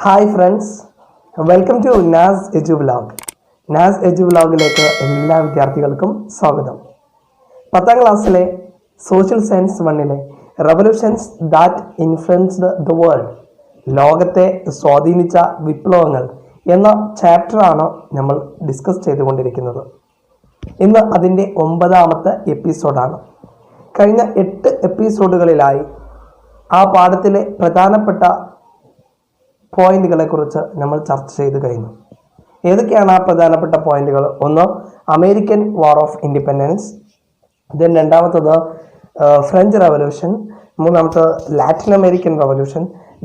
Hi friends, welcome to Naz Edu Vlog. Naz Edu വ്ലോഗിലേക്ക് എല്ലാ വിദ്യാർത്ഥികൾക്കും സ്വാഗതം. 10ാം ക്ലാസ്സിലെ സോഷ്യൽ സയൻസ് 1-ലെ revolutions that influenced the world, ലോകത്തെ സ്വാധീനിച്ച വിപ്ലവങ്ങൾ എന്ന ചാപ്റ്ററാണ് നമ്മൾ ഡിസ്കസ് ചെയ്തുകൊണ്ടിരിക്കുന്നത്. ഇന്ന് അതിൻ്റെ 9ാമത്തെ എപ്പിസോഡാണ്. കഴിഞ്ഞ 8 എപ്പിസോഡുകളിലായി ആ പാഠത്തിലെ പ്രധാനപ്പെട്ട പോയിന്റുകളെ കുറിച്ച് നമ്മൾ ചർച്ച ചെയ്ത് കഴിഞ്ഞു. ഏതൊക്കെയാണ് ആ പ്രധാനപ്പെട്ട പോയിന്റുകൾ? ഒന്ന്, American war of independence. Then രണ്ടാമത്തത് ഫ്രഞ്ച് റവല്യൂഷൻ. മൂന്നാമത്തത് ലാറ്റിൻ അമേരിക്കൻ റവല്യൂഷൻ.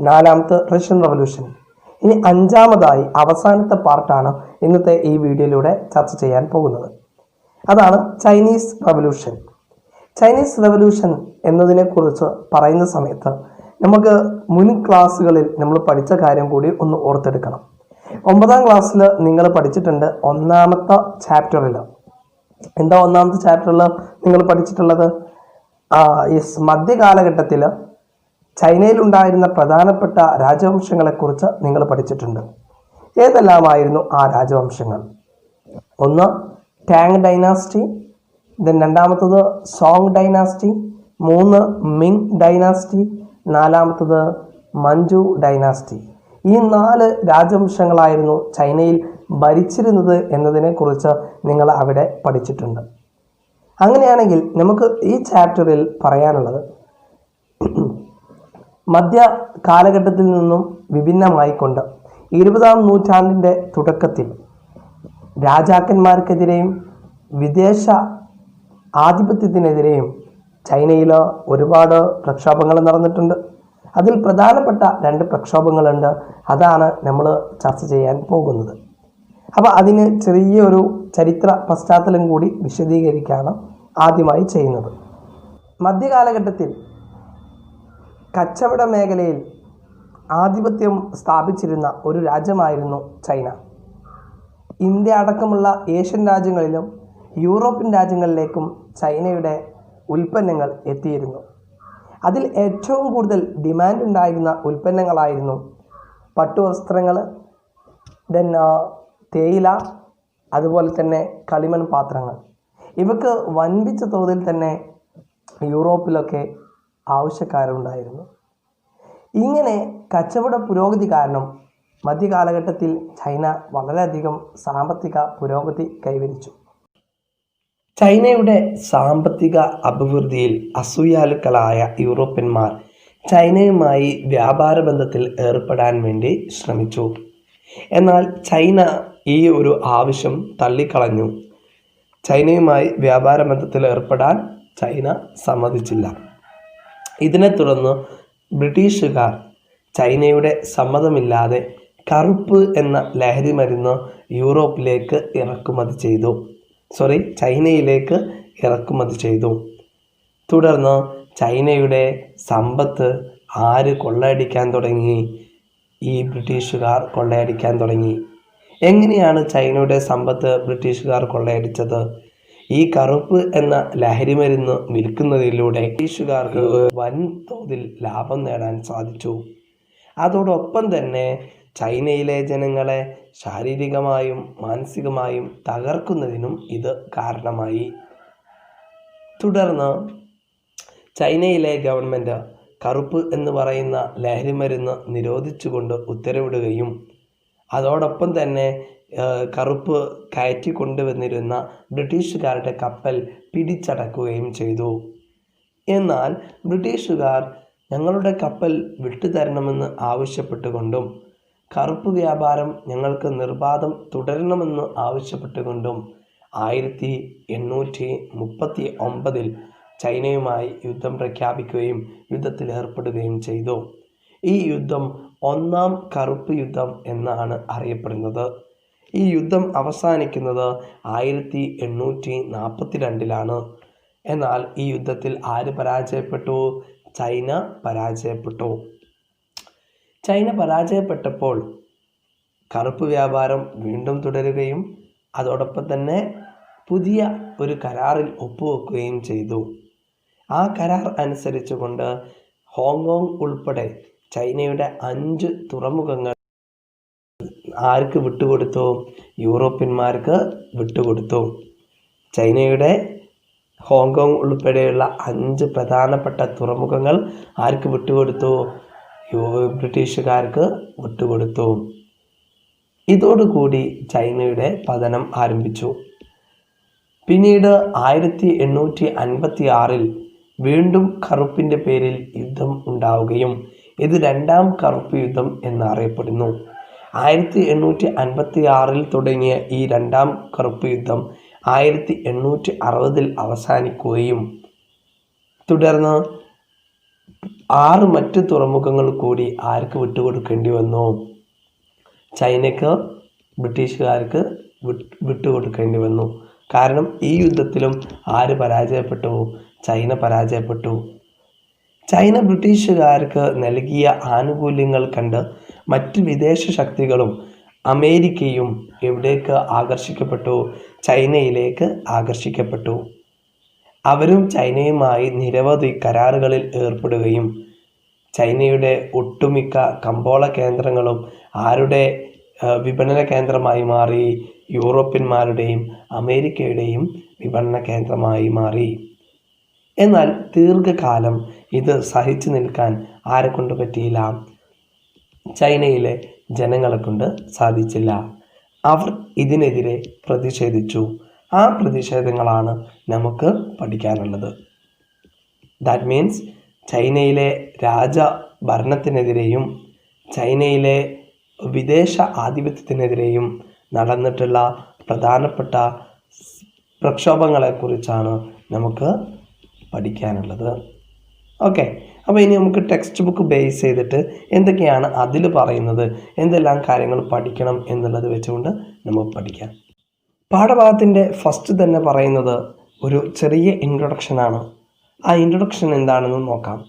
നാലാമത്തെ റഷ്യൻ റവല്യൂഷൻ. ഇനി 5ാമതായി അവസാനത്തെ പാർട്ടാണ് ഇന്നത്തെ ഈ വീഡിയോയിലൂടെ ചർച്ച ചെയ്യാൻ പോകുന്നത്. അതാണ് ചൈനീസ് റവല്യൂഷൻ. ചൈനീസ് റവല്യൂഷൻ എന്നതിനെ കുറിച്ച് പറയുന്ന സമയത്ത് നമുക്ക് മുൻ ക്ലാസ്സുകളിൽ നമ്മൾ പഠിച്ച കാര്യം കൂടി ഒന്ന് ഓർത്തെടുക്കണം. 9ാം ക്ലാസ്സിൽ നിങ്ങൾ പഠിച്ചിട്ടുണ്ട് 1ാമത്തെ ചാപ്റ്ററിൽ. എന്താ 1ാമത്തെ ചാപ്റ്ററിൽ നിങ്ങൾ പഠിച്ചിട്ടുള്ളത്? മധ്യകാലഘട്ടത്തിൽ ചൈനയിലുണ്ടായിരുന്ന പ്രധാനപ്പെട്ട രാജവംശങ്ങളെക്കുറിച്ച് നിങ്ങൾ പഠിച്ചിട്ടുണ്ട്. ഏതെല്ലാമായിരുന്നു ആ രാജവംശങ്ങൾ? ഒന്ന്, ടാങ് ഡൈനാസ്റ്റി. ദെൻ രണ്ടാമത്തത് സോങ് ഡൈനാസ്റ്റി. 3, Ming dynasty. 4ാമത്തത് മഞ്ചു ഡൈനാസ്റ്റി. ഈ 4 രാജവംശങ്ങളായിരുന്നു ചൈനയിൽ ഭരിച്ചിരുന്നത് എന്നതിനെ കുറിച്ച് നിങ്ങൾ അവിടെ പഠിച്ചിട്ടുണ്ട്. അങ്ങനെയാണെങ്കിൽ നമുക്ക് ഈ ചാപ്റ്ററിൽ പറയാനുള്ളത്, മധ്യ കാലഘട്ടത്തിൽ നിന്നും വിഭിന്നമായിക്കൊണ്ട് 20ാം നൂറ്റാണ്ടിൻ്റെ തുടക്കത്തിൽ രാജാക്കന്മാർക്കെതിരെയും വിദേശ ആധിപത്യത്തിനെതിരെയും ചൈനയിൽ ഒരുപാട് പ്രക്ഷോഭങ്ങൾ നടന്നിട്ടുണ്ട്. അതിൽ പ്രധാനപ്പെട്ട 2 പ്രക്ഷോഭങ്ങളുണ്ട്. അതാണ് നമ്മൾ ചർച്ച ചെയ്യാൻ പോകുന്നത്. അപ്പോൾ അതിന് ചെറിയൊരു ചരിത്ര പശ്ചാത്തലം കൂടി വിശദീകരിക്കുകയാണ് ആദ്യമായി ചെയ്യുന്നത്. മധ്യകാലഘട്ടത്തിൽ കച്ചവട മേഖലയിൽ ആധിപത്യം സ്ഥാപിച്ചിരുന്ന ഒരു രാജ്യമായിരുന്നു ചൈന. ഇന്ത്യ അടക്കമുള്ള ഏഷ്യൻ രാജ്യങ്ങളിലും യൂറോപ്യൻ രാജ്യങ്ങളിലേക്കും ചൈനയുടെ ഉൽപ്പന്നങ്ങൾ എത്തിയിരുന്നു. അതിൽ ഏറ്റവും കൂടുതൽ ഡിമാൻഡ് ഉണ്ടായിരുന്ന ഉൽപ്പന്നങ്ങളായിരുന്നു പട്ടുവസ്ത്രങ്ങൾ, ദെൻ തേയില, അതുപോലെ തന്നെ കളിമൺ പാത്രങ്ങൾ. ഇവക്ക് വൻപിച്ച തോതിൽ തന്നെ യൂറോപ്പിലൊക്കെ ആവശ്യക്കാരുണ്ടായിരുന്നു. ഇങ്ങനെ കച്ചവട പുരോഗതി കാരണം മധ്യകാലഘട്ടത്തിൽ ചൈന വളരെയധികം സാമ്പത്തിക പുരോഗതി കൈവരിച്ചു. ചൈനയുടെ സാമ്പത്തിക അഭിവൃദ്ധിയിൽ അസൂയാലുക്കളായ യൂറോപ്യന്മാർ ചൈനയുമായി വ്യാപാര ബന്ധത്തിൽ ഏർപ്പെടാൻ വേണ്ടി ശ്രമിച്ചു. എന്നാൽ ചൈന ഈ ഒരു ആവശ്യം തള്ളിക്കളഞ്ഞു. ചൈനയുമായി വ്യാപാര ബന്ധത്തിൽ ഏർപ്പെടാൻ ചൈന സമ്മതിച്ചില്ല. ഇതിനെ തുടർന്ന് ബ്രിട്ടീഷുകാർ ചൈനയുടെ സമ്മതമില്ലാതെ കറുപ്പ് എന്ന ലഹരി മരുന്ന് ചൈനയിലേക്ക് ഇറക്കുമതി ചെയ്തു. തുടർന്ന് ചൈനയുടെ സമ്പത്ത് ആര് കൊള്ളയടിക്കാൻ തുടങ്ങി? ഈ ബ്രിട്ടീഷുകാർ കൊള്ളയടിക്കാൻ തുടങ്ങി. എങ്ങനെയാണ് ചൈനയുടെ സമ്പത്ത് ബ്രിട്ടീഷുകാർ കൊള്ളയടിച്ചത്? ഈ കറുപ്പ് എന്ന ലഹരി മരുന്ന് വിൽക്കുന്നതിലൂടെ ബ്രിട്ടീഷുകാർക്ക് വൻതോതിൽ ലാഭം നേടാൻ സാധിച്ചു. അതോടൊപ്പം തന്നെ ചൈനയിലെ ജനങ്ങളെ ശാരീരികമായും മാനസികമായും തകർക്കുന്നതിനും ഇത് കാരണമായി. തുടർന്ന് ചൈനയിലെ ഗവൺമെൻറ് കറുപ്പ് എന്ന് പറയുന്ന ലഹരി മരുന്ന് നിരോധിച്ചുകൊണ്ട് ഉത്തരവിടുകയും അതോടൊപ്പം തന്നെ കറുപ്പ് കയറ്റിക്കൊണ്ടുവന്നിരുന്ന ബ്രിട്ടീഷുകാരുടെ കപ്പൽ പിടിച്ചടക്കുകയും ചെയ്തു. എന്നാൽ ബ്രിട്ടീഷുകാർ ഞങ്ങളുടെ കപ്പൽ വിട്ടുതരണമെന്ന് ആവശ്യപ്പെട്ടുകൊണ്ടും കറുപ്പ് വ്യാപാരം ഞങ്ങൾക്ക് നിർബാധം തുടരണമെന്ന് ആവശ്യപ്പെട്ടുകൊണ്ടും 1839 ചൈനയുമായി യുദ്ധം പ്രഖ്യാപിക്കുകയും യുദ്ധത്തിൽ ഏർപ്പെടുകയും ചെയ്തു. ഈ യുദ്ധം 1ാം കറുപ്പ് യുദ്ധം എന്നാണ് അറിയപ്പെടുന്നത്. ഈ യുദ്ധം അവസാനിക്കുന്നത് 1842 എന്നാൽ ഈ യുദ്ധത്തിൽ ആര് പരാജയപ്പെട്ടു? ചൈന പരാജയപ്പെട്ടു. ചൈന പരാജയപ്പെട്ടപ്പോൾ കറുപ്പ് വ്യാപാരം വീണ്ടും തുടരുകയും അതോടൊപ്പം തന്നെ പുതിയ ഒരു കരാറിൽ ഒപ്പുവെക്കുകയും ചെയ്തു. ആ കരാർ അനുസരിച്ചുകൊണ്ട് ഹോങ്കോങ് ഉൾപ്പെടെ ചൈനയുടെ 5 തുറമുഖങ്ങൾ ആർക്ക് വിട്ടുകൊടുത്തു? യൂറോപ്യന്മാർക്ക് വിട്ടുകൊടുത്തു. ചൈനയുടെ ഹോങ്കോങ് ഉൾപ്പെടെയുള്ള 5 പ്രധാനപ്പെട്ട തുറമുഖങ്ങൾ ആർക്ക് വിട്ടുകൊടുത്തു? ബ്രിട്ടീഷുകാർക്ക് വിട്ടുകൊടുത്തു. ഇതോടുകൂടി ചൈനയുടെ പതനം ആരംഭിച്ചു. പിന്നീട് 1856 വീണ്ടും കറുപ്പിൻ്റെ പേരിൽ യുദ്ധം ഉണ്ടാവുകയും ഇത് 2ാം കറുപ്പ് യുദ്ധം എന്നറിയപ്പെടുന്നു. 1856 തുടങ്ങിയ ഈ 2ാം കറുപ്പ് യുദ്ധം 1860 അവസാനിക്കുകയും തുടർന്ന് 6 മറ്റ് തുറമുഖങ്ങൾ കൂടി ആർക്ക് വിട്ടുകൊടുക്കേണ്ടി വന്നു? ചൈനയ്ക്ക്, ബ്രിട്ടീഷുകാർക്ക് വിട്ടുകൊടുക്കേണ്ടി വന്നു. കാരണം ഈ യുദ്ധത്തിലും ആര് പരാജയപ്പെട്ടു? ചൈന പരാജയപ്പെട്ടു. ചൈന ബ്രിട്ടീഷുകാർക്ക് നൽകിയ ആനുകൂല്യങ്ങൾ കണ്ട് മറ്റ് വിദേശ ശക്തികളും അമേരിക്കയും എവിടേക്ക് ആകർഷിക്കപ്പെട്ടു? ചൈനയിലേക്ക് ആകർഷിക്കപ്പെട്ടു. അവരും ചൈനയുമായി നിരവധി കരാറുകളിൽ ഏർപ്പെടുകയും ചൈനയുടെ ഒട്ടുമിക്ക കമ്പോള കേന്ദ്രങ്ങളും ആരുടെ വിപണന കേന്ദ്രമായി മാറി? യൂറോപ്യന്മാരുടെയും അമേരിക്കയുടെയും വിപണന കേന്ദ്രമായി മാറി. എന്നാൽ ദീർഘകാലം ഇത് സഹിച്ചു നിൽക്കാൻ ആരെ കൊണ്ട് പറ്റിയില്ല? ചൈനയിലെ ജനങ്ങളെ കൊണ്ട് സാധിച്ചില്ല. അവർ ഇതിനെതിരെ പ്രതിഷേധിച്ചു. ആ പ്രതിഷേധങ്ങളാണ് നമുക്ക് പഠിക്കാനുള്ളത്. ദാറ്റ് മീൻസ് ചൈനയിലെ രാജഭരണത്തിനെതിരെയും ചൈനയിലെ വിദേശ ആധിപത്യത്തിനെതിരെയും നടന്നിട്ടുള്ള പ്രധാനപ്പെട്ട പ്രക്ഷോഭങ്ങളെക്കുറിച്ചാണ് നമുക്ക് പഠിക്കാനുള്ളത്. ഓക്കെ, അപ്പോൾ ഇനി നമുക്ക് ടെക്സ്റ്റ് ബുക്ക് ബേസ് ചെയ്തിട്ട് എന്തൊക്കെയാണ് അതിൽ പറയുന്നത്, എന്തെല്ലാം കാര്യങ്ങൾ പഠിക്കണം എന്നുള്ളത് വെച്ചുകൊണ്ട് നമുക്ക് പഠിക്കാം. പാഠഭാഗത്തിൻ്റെ ഫസ്റ്റ് തന്നെ പറയുന്നത് ഒരു ചെറിയ ഇൻട്രൊഡക്ഷനാണ്. ആ ഇൻട്രൊഡക്ഷൻ എന്താണെന്ന് നോക്കാം.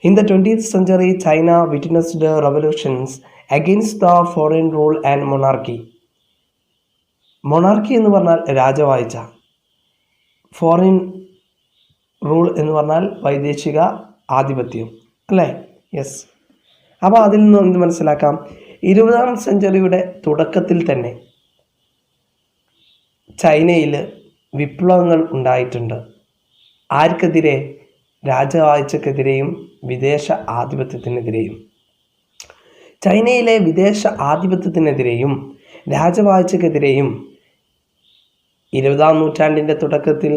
In the 20th century, China witnessed revolutions against the foreign rule and monarchy. Monarchy എന്ന് പറഞ്ഞാൽ രാജവാഴ്ച, ഫോറിൻ റൂൾ എന്ന് പറഞ്ഞാൽ വൈദേശിക ആധിപത്യം, അല്ലേ? യെസ്. അപ്പോൾ അതിൽ നിന്ന് എന്ത് മനസ്സിലാക്കാം? 20ാം സെഞ്ചുറിയുടെ തുടക്കത്തിൽ തന്നെ ചൈനയിൽ വിപ്ലവങ്ങൾ ഉണ്ടായിട്ടുണ്ട്. ആർക്കെതിരെ? രാജവാഴ്ചക്കെതിരെയും വിദേശ ആധിപത്യത്തിനെതിരെയും. ചൈനയിലെ വിദേശ ആധിപത്യത്തിനെതിരെയും രാജവാഴ്ചക്കെതിരെയും 20ാം നൂറ്റാണ്ടിൻ്റെ തുടക്കത്തിൽ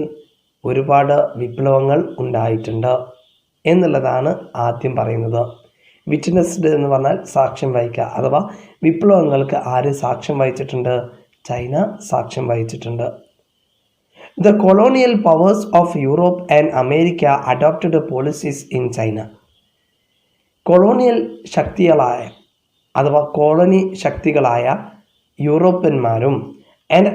ഒരുപാട് വിപ്ലവങ്ങൾ ഉണ്ടായിട്ടുണ്ട് എന്നുള്ളതാണ് ആദ്യം പറയുന്നത്. വിറ്റ്നസ്ഡ് എന്ന് പറഞ്ഞാൽ സാക്ഷ്യം വഹിക്കുക, അഥവാ വിപ്ലവങ്ങൾക്ക് ആര് സാക്ഷ്യം വഹിച്ചിട്ടുണ്ട്? ചൈന സാക്ഷ്യം വഹിച്ചിട്ടുണ്ട്. The colonial powers of Europe and America adopted policies in China. Colonial ശക്തികളായ അഥവാ കോളനി ശക്തികളായ യൂറോപ്യന്മാരും ആൻഡ്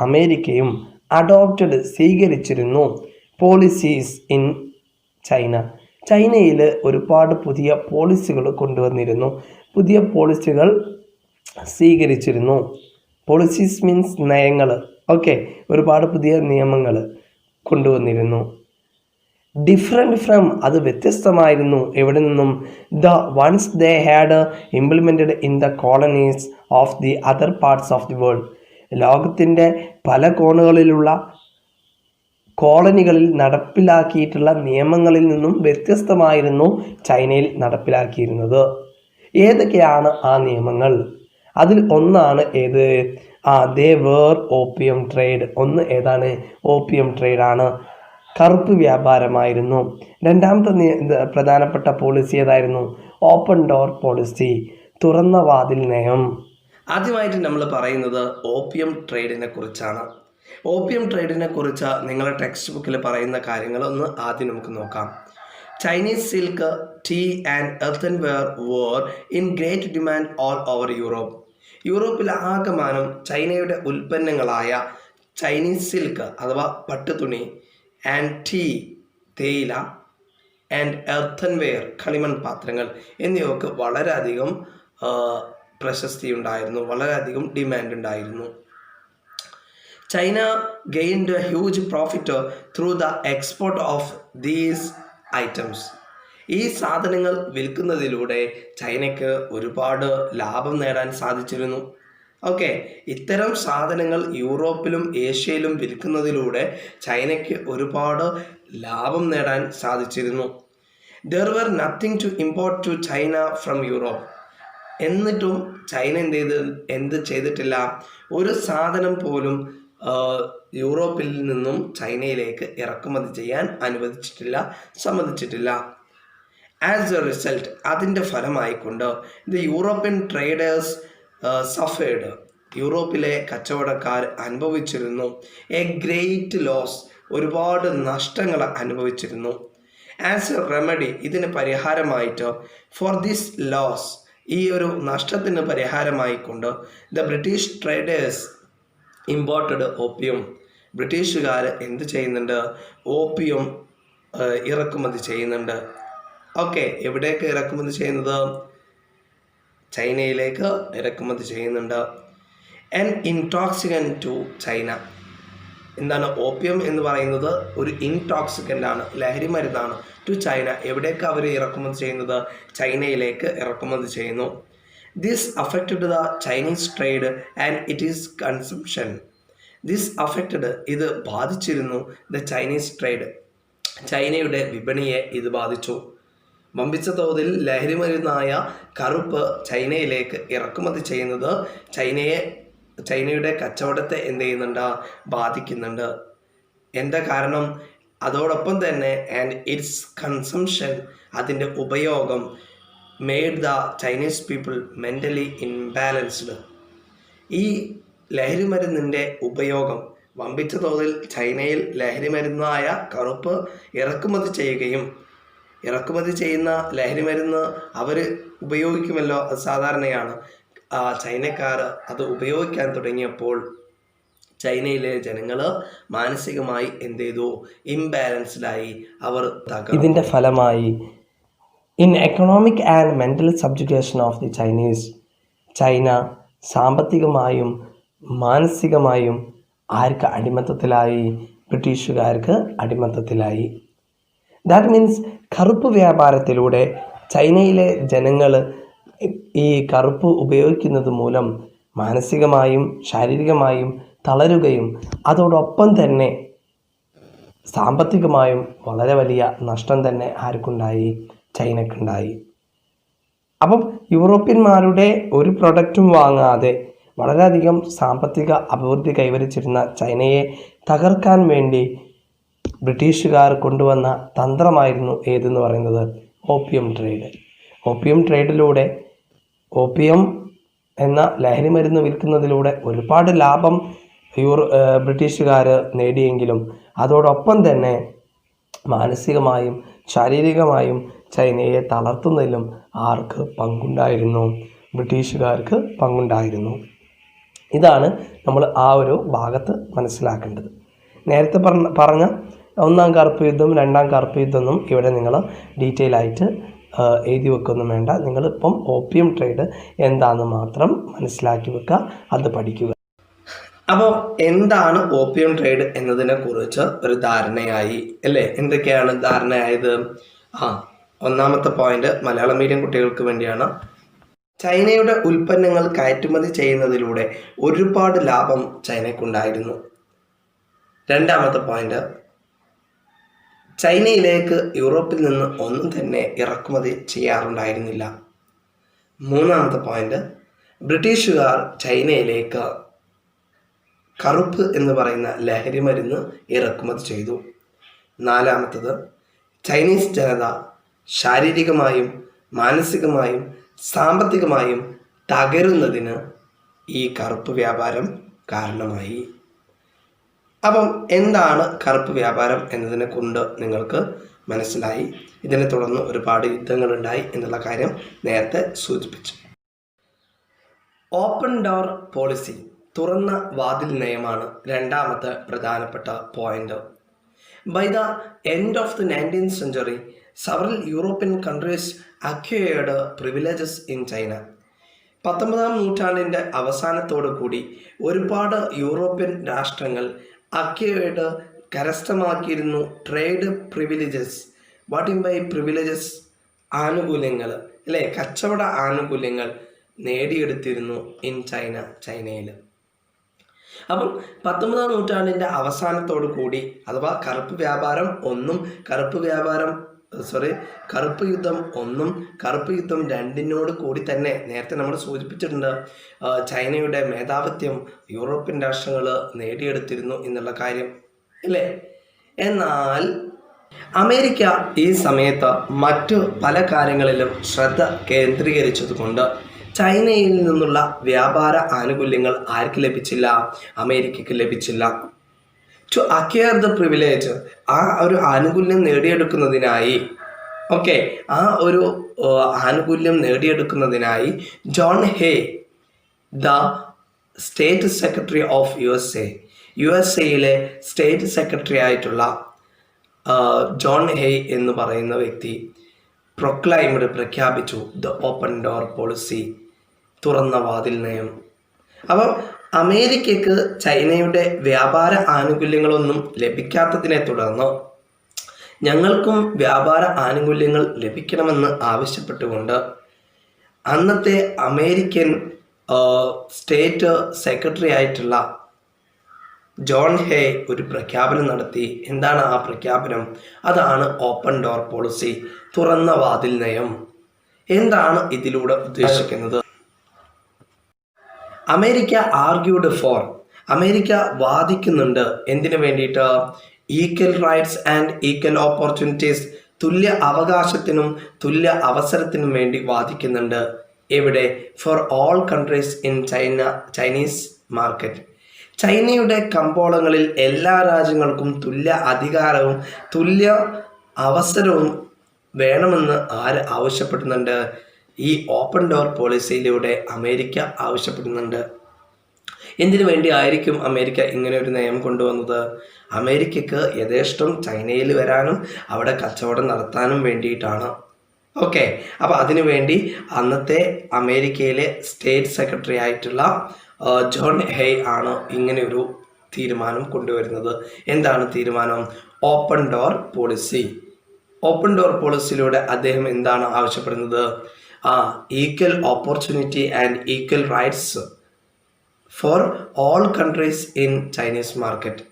അമേരിക്കയും അഡോപ്റ്റഡ് സ്വീകരിച്ചിരുന്നു പോളിസീസ് ഇൻ ചൈന. ചൈനയിൽ ഒരുപാട് പുതിയ പോളിസികൾ കൊണ്ടുവന്നിരുന്നു, പുതിയ പോളിസികൾ സ്വീകരിച്ചിരുന്നു. പോളിസീസ് മീൻസ് നയങ്ങൾ. ഓക്കെ, ഒരുപാട് പുതിയ നിയമങ്ങൾ കൊണ്ടുവന്നിരുന്നു. ഡിഫറെൻറ്റ് ഫ്രം, അത് വ്യത്യസ്തമായിരുന്നു. എവിടെ നിന്നും? The ones they had implemented in the colonies of the other parts of the world. ലോകത്തിൻ്റെ പല കോണുകളിലുള്ള കോളനികളിൽ നടപ്പിലാക്കിയിട്ടുള്ള നിയമങ്ങളിൽ നിന്നും വ്യത്യസ്തമായിരുന്നു ചൈനയിൽ നടപ്പിലാക്കിയിരുന്നത്. ഏതൊക്കെയാണ് ആ നിയമങ്ങൾ? അതിൽ ഒന്നാണ് ഏത്? They were opium trade. ഒന്ന് ഏതാണ്? ഓപ്പിയം ട്രേഡാണ്, കറുപ്പ് വ്യാപാരമായിരുന്നു. രണ്ടാമത്തെ പ്രധാനപ്പെട്ട പോളിസി ഏതായിരുന്നു? ഓപ്പൺ ഡോർ പോളിസി, തുറന്ന വാതിൽ നയം. ആദ്യമായിട്ട് നമ്മൾ പറയുന്നത് ഓപ്പിയം ട്രേഡിനെ കുറിച്ചാണ്. ഓപ്പിയം ട്രേഡിനെ കുറിച്ച് നിങ്ങളുടെ ടെക്സ്റ്റ് ബുക്കിൽ പറയുന്ന കാര്യങ്ങളൊന്ന് ആദ്യം നമുക്ക് നോക്കാം. Chinese silk, tea and earthenware were in great demand all over Europe. യൂറോപ്പിൽ ആകമാനം ചൈനയുടെ ഉൽപ്പന്നങ്ങളായ ചൈനീസ് സിൽക്ക് അഥവാ പട്ടുതുണി, ആൻഡ് ടീ തേയില, ആൻഡ് എർത്തൻവെയർ കളിമൺ പാത്രങ്ങൾ എന്നിവയ്ക്ക് വളരെയധികം പ്രശസ്തി ഉണ്ടായിരുന്നു, വളരെയധികം ഡിമാൻഡ് ഉണ്ടായിരുന്നു. China gained a huge profit through the export of these items. ഈ സാധനങ്ങൾ വിൽക്കുന്നതിലൂടെ ചൈനയ്ക്ക് ഒരുപാട് ലാഭം നേടാൻ സാധിച്ചിരുന്നു. ഓക്കെ, ഇത്തരം സാധനങ്ങൾ യൂറോപ്പിലും ഏഷ്യയിലും വിൽക്കുന്നതിലൂടെ ചൈനയ്ക്ക് ഒരുപാട് ലാഭം നേടാൻ സാധിച്ചിരുന്നു. There were nothing to import to China from Europe. എന്നിട്ടും ചൈന എന്ത് ചെയ്തിട്ടില്ല? ഒരു സാധനം പോലും യൂറോപ്പിൽ നിന്നും ചൈനയിലേക്ക് ഇറക്കുമതി ചെയ്യാൻ സമ്മതിച്ചിട്ടില്ല. ആസ് എ റിസൾട്ട്, അതിൻ്റെ ഫലമായിക്കൊണ്ട് ദി യൂറോപ്യൻ ട്രേഡേഴ്സ് സഫേർഡ്, യൂറോപ്പിലെ കച്ചവടക്കാർ അനുഭവിച്ചിരുന്നു എ ഗ്രേറ്റ് ലോസ്, ഒരുപാട് നഷ്ടങ്ങൾ അനുഭവിച്ചിരുന്നു. ആസ് എ റെമഡി, ഇതിന് പരിഹാരമായിട്ട് ഫോർ ദിസ് ലോസ്, ഈ ഒരു നഷ്ടത്തിന് പരിഹാരമായിക്കൊണ്ട് the British traders imported opium, ബ്രിട്ടീഷുകാർ എന്ത് ചെയ്യുന്നുണ്ട്? ഓപ്പിയം ഇറക്കുമതി ചെയ്യുന്നുണ്ട്. ഓക്കെ, എവിടേക്ക് ഇറക്കുമതി ചെയ്യുന്നത്? ചൈനയിലേക്ക് ഇറക്കുമതി ചെയ്യുന്നുണ്ട്. An intoxicant to China. എന്താണ് ഓപ്പിയം എന്ന് പറയുന്നത്? ഒരു ഇൻടോക്സിക്കൻ്റ് ആണ്, ലഹരി മരുന്നാണ്. ടു ചൈന, എവിടേക്ക് അവർ ഇറക്കുമതി ചെയ്യുന്നത്? ചൈനയിലേക്ക് ഇറക്കുമതി ചെയ്യുന്നു. This affected the Chinese trade and it is consumption. This affected, ഇത് ബാധിച്ചിരുന്നു. ദ ചൈനീസ് ട്രേഡ്, ചൈനയുടെ വിപണിയെ ഇത് ബാധിച്ചു. വമ്പിച്ച തോതിൽ ലഹരി മരുന്നായ കറുപ്പ് ചൈനയിലേക്ക് ഇറക്കുമതി ചെയ്യുന്നത് ചൈനയുടെ കച്ചവടത്തെ എന്ത് ചെയ്യുന്നുണ്ട്? ബാധിക്കുന്നുണ്ട്. എന്താ കാരണം? അതോടൊപ്പം തന്നെ ആൻഡ് ഇറ്റ്സ് കൺസംഷൻ, അതിൻ്റെ ഉപയോഗം made the Chinese people mentally imbalanced. ഈ ലഹരി മരുന്നിൻ്റെ ഉപയോഗം വമ്പിച്ച തോതിൽ ചൈനയിൽ ലഹരി മരുന്നായ കറുപ്പ് ഇറക്കുമതി ചെയ്യുന്ന ലഹരി മരുന്ന് അവർ ഉപയോഗിക്കുമല്ലോ, അത് സാധാരണയാണ്. ചൈനക്കാർ അത് ഉപയോഗിക്കാൻ തുടങ്ങിയപ്പോൾ ചൈനയിലെ ജനങ്ങൾ മാനസികമായി എന്ത് ചെയ്തു? ഇംബാലൻസ്ഡായി, അവർ ഇതിൻ്റെ ഫലമായി in economic and mental subjugation of the Chinese, China സാമ്പത്തികമായും മാനസികമായും ആർക്ക് അടിമത്തത്തിലായി? ബ്രിട്ടീഷുകാർക്ക് അടിമത്തത്തിലായി. ദാറ്റ് മീൻസ് കറുപ്പ് വ്യാപാരത്തിലൂടെ ചൈനയിലെ ജനങ്ങൾ ഈ കറുപ്പ് ഉപയോഗിക്കുന്നത് മൂലം മാനസികമായും ശാരീരികമായും തളരുകയും അതോടൊപ്പം തന്നെ സാമ്പത്തികമായും വളരെ വലിയ നഷ്ടം തന്നെ ആർക്കുണ്ടായി? ചൈനക്കുണ്ടായി. അപ്പം യൂറോപ്യന്മാരുടെ ഒരു പ്രൊഡക്റ്റും വാങ്ങാതെ വളരെയധികം സാമ്പത്തിക അഭിവൃദ്ധി കൈവരിച്ചിരുന്ന ചൈനയെ തകർക്കാൻ വേണ്ടി ബ്രിട്ടീഷുകാർ കൊണ്ടുവന്ന തന്ത്രമായിരുന്നു ഏതെന്ന് പറയുന്നത്? Opium trade. ഓപ്പിയം ട്രേഡിലൂടെ ഓപ്പിയം എന്ന ലഹരി മരുന്ന് വിൽക്കുന്നതിലൂടെ ഒരുപാട് ലാഭം ബ്രിട്ടീഷുകാർ നേടിയെങ്കിലും അതോടൊപ്പം തന്നെ മാനസികമായും ശാരീരികമായും ചൈനയെ തളർത്തുന്നതിലും ആർക്ക് പങ്കുണ്ടായിരുന്നു? ബ്രിട്ടീഷുകാർക്ക് പങ്കുണ്ടായിരുന്നു. ഇതാണ് നമ്മൾ ആ ഒരു ഭാഗത്ത് മനസ്സിലാക്കേണ്ടത്. നേരത്തെ പറഞ്ഞ ഒന്നാം കറുപ്പ് യുദ്ധം, രണ്ടാം കറുപ്പ് യുദ്ധമൊന്നും ഇവിടെ നിങ്ങൾ ഡീറ്റെയിൽ ആയിട്ട് എഴുതി വെക്കൊന്നും വേണ്ട. നിങ്ങളിപ്പം ഓപ്പിയം ട്രേഡ് എന്താണെന്ന് മാത്രം മനസ്സിലാക്കി വെക്കുക, അത് പഠിക്കുക. അപ്പോൾ എന്താണ് ഓപ്പിയം ട്രേഡ് എന്നതിനെ കുറിച്ച് ഒരു ധാരണയായി അല്ലേ? എന്തൊക്കെയാണ് ധാരണയായത്? ഒന്നാമത്തെ പോയിന്റ് മലയാളം മീഡിയം കുട്ടികൾക്ക് വേണ്ടിയാണ്. ചൈനയുടെ ഉൽപ്പന്നങ്ങൾ കയറ്റുമതി ചെയ്യുന്നതിലൂടെ ഒരുപാട് ലാഭം ചൈനയ്ക്കുണ്ടായിരുന്നു. രണ്ടാമത്തെ പോയിന്റ്, ചൈനയിലേക്ക് യൂറോപ്പിൽ നിന്ന് ഒന്നും തന്നെ ഇറക്കുമതി ചെയ്യാറുണ്ടായിരുന്നില്ല. മൂന്നാമത്തെ പോയിന്റ്, ബ്രിട്ടീഷുകാർ ചൈനയിലേക്ക് കറുപ്പ് എന്ന് പറയുന്ന ലഹരി മരുന്ന് ഇറക്കുമതി ചെയ്തു. നാലാമത്തത്, ചൈനീസ് ജനത ശാരീരികമായും മാനസികമായും സാമ്പത്തികമായും തകരുന്നതിന് ഈ കറുപ്പ് വ്യാപാരം കാരണമായി. അപ്പം എന്താണ് കറുപ്പ് വ്യാപാരം എന്നതിനെ കൊണ്ട് നിങ്ങൾക്ക് മനസ്സിലായി. ഇതിനെ തുടർന്ന് ഒരുപാട് യുദ്ധങ്ങളുണ്ടായി എന്നുള്ള കാര്യം നേരത്തെ സൂചിപ്പിച്ചു. ഓപ്പൺ ഡോർ പോളിസി, തുറന്ന വാതിൽ നയമാണ് രണ്ടാമത്തെ പ്രധാനപ്പെട്ട point. By the end of the 19th century, several European countries acquired privileges in China. 19ാം നൂറ്റാണ്ടിൻ്റെ അവസാനത്തോടു കൂടി ഒരുപാട് യൂറോപ്യൻ രാഷ്ട്രങ്ങൾ കരസ്ഥമാക്കിയിരുന്നു trade privileges. What in by privileges? ആനുകൂല്യങ്ങൾ അല്ലേ, കച്ചവട ആനുകൂല്യങ്ങൾ നേടിയെടുത്തിരുന്നു ചൈനയിൽ. അപ്പം 19-ാം നൂറ്റാണ്ടിൻ്റെ അവസാനത്തോടു കൂടി, അഥവാ കറുപ്പ് യുദ്ധം 1 കറുപ്പ് യുദ്ധം 2 കൂടി തന്നെ നേരത്തെ നമ്മൾ സൂചിപ്പിച്ചിട്ടുണ്ട്, ചൈനയുടെ മേധാവിത്വം യൂറോപ്യൻ രാഷ്ട്രങ്ങൾ നേടിയെടുത്തിരുന്നു എന്നുള്ള കാര്യം അല്ലേ. എന്നാൽ അമേരിക്ക ഈ സമയത്ത് മറ്റു പല കാര്യങ്ങളിലും ശ്രദ്ധ കേന്ദ്രീകരിച്ചതുകൊണ്ട് ചൈനയിൽ നിന്നുള്ള വ്യാപാര ആനുകൂല്യങ്ങൾ ആർക്ക് ലഭിച്ചില്ല? അമേരിക്കയ്ക്ക് ലഭിച്ചില്ല. ടു അക്വയർ ദ പ്രിവിലേജ്, ആ ഒരു ആനുകൂല്യം നേടിയെടുക്കുന്നതിനായി John Hay, the state secretary of USA state secretary ആയിട്ടുള്ള ജോൺ ഹേ എന്ന് പറയുന്ന വ്യക്തി പ്രഖ്യാപിച്ചു ദ ഓപ്പൺ ഡോർ പോളിസി, തുറന്ന വാതിൽ നയം. അപ്പം അമേരിക്കയ്ക്ക് ചൈനയുടെ വ്യാപാര ആനുകൂല്യങ്ങളൊന്നും ലഭിക്കാത്തതിനെ തുടർന്ന് ഞങ്ങൾക്കും വ്യാപാര ആനുകൂല്യങ്ങൾ ലഭിക്കണമെന്ന് ആവശ്യപ്പെട്ടുകൊണ്ട് അന്നത്തെ അമേരിക്കൻ സ്റ്റേറ്റ് സെക്രട്ടറി ആയിട്ടുള്ള ജോൺ ഹേ ഒരു പ്രഖ്യാപനം നടത്തി. എന്താണ് ആ പ്രഖ്യാപനം? അതാണ് ഓപ്പൺ ഡോർ പോളിസി, തുറന്ന വാതിൽ നയം. എന്താണ് ഇതിലൂടെ ഉദ്ദേശിക്കുന്നത്? അമേരിക്ക വാദിക്കുന്നുണ്ട് എന്തിനു വേണ്ടിയിട്ട്? Equal rights and equal opportunities, തുല്യ അവകാശത്തിനും തുല്യ അവസരത്തിനും വേണ്ടി വാദിക്കുന്നുണ്ട്. എവിടെ? Four all countries in Chinese market. ചൈനയുടെ കമ്പോളങ്ങളിൽ എല്ലാ രാജ്യങ്ങൾക്കും തുല്യ അധികാരവും തുല്യ അവസരവും വേണമെന്ന് ആര് ആവശ്യപ്പെടുന്നുണ്ട്? ഈ ഓപ്പൺ ഡോർ പോളിസിയിലൂടെ അമേരിക്ക ആവശ്യപ്പെടുന്നുണ്ട്. എന്തിനു വേണ്ടി ആയിരിക്കും അമേരിക്ക ഇങ്ങനെ ഒരു നയം കൊണ്ടുവന്നത്? അമേരിക്കയ്ക്ക് യഥേഷ്ടം ചൈനയിൽ വരാനും അവിടെ കച്ചവടം നടത്താനും വേണ്ടിയിട്ടാണ്. അപ്പോൾ അതിനുവേണ്ടി അന്നത്തെ അമേരിക്കയിലെ സ്റ്റേറ്റ് സെക്രട്ടറി ആയിട്ടുള്ള ജോൺ ഹേ ആണ് ഇങ്ങനെ ഒരു തീരുമാനം കൊണ്ടുവരുന്നത്. എന്താണ് തീരുമാനം? Open door policy. Open door പോളിസിയിലൂടെ അദ്ദേഹം എന്താണ് ആവശ്യപ്പെടുന്നത്? Equal opportunity and equal rights for all countries in Chinese market.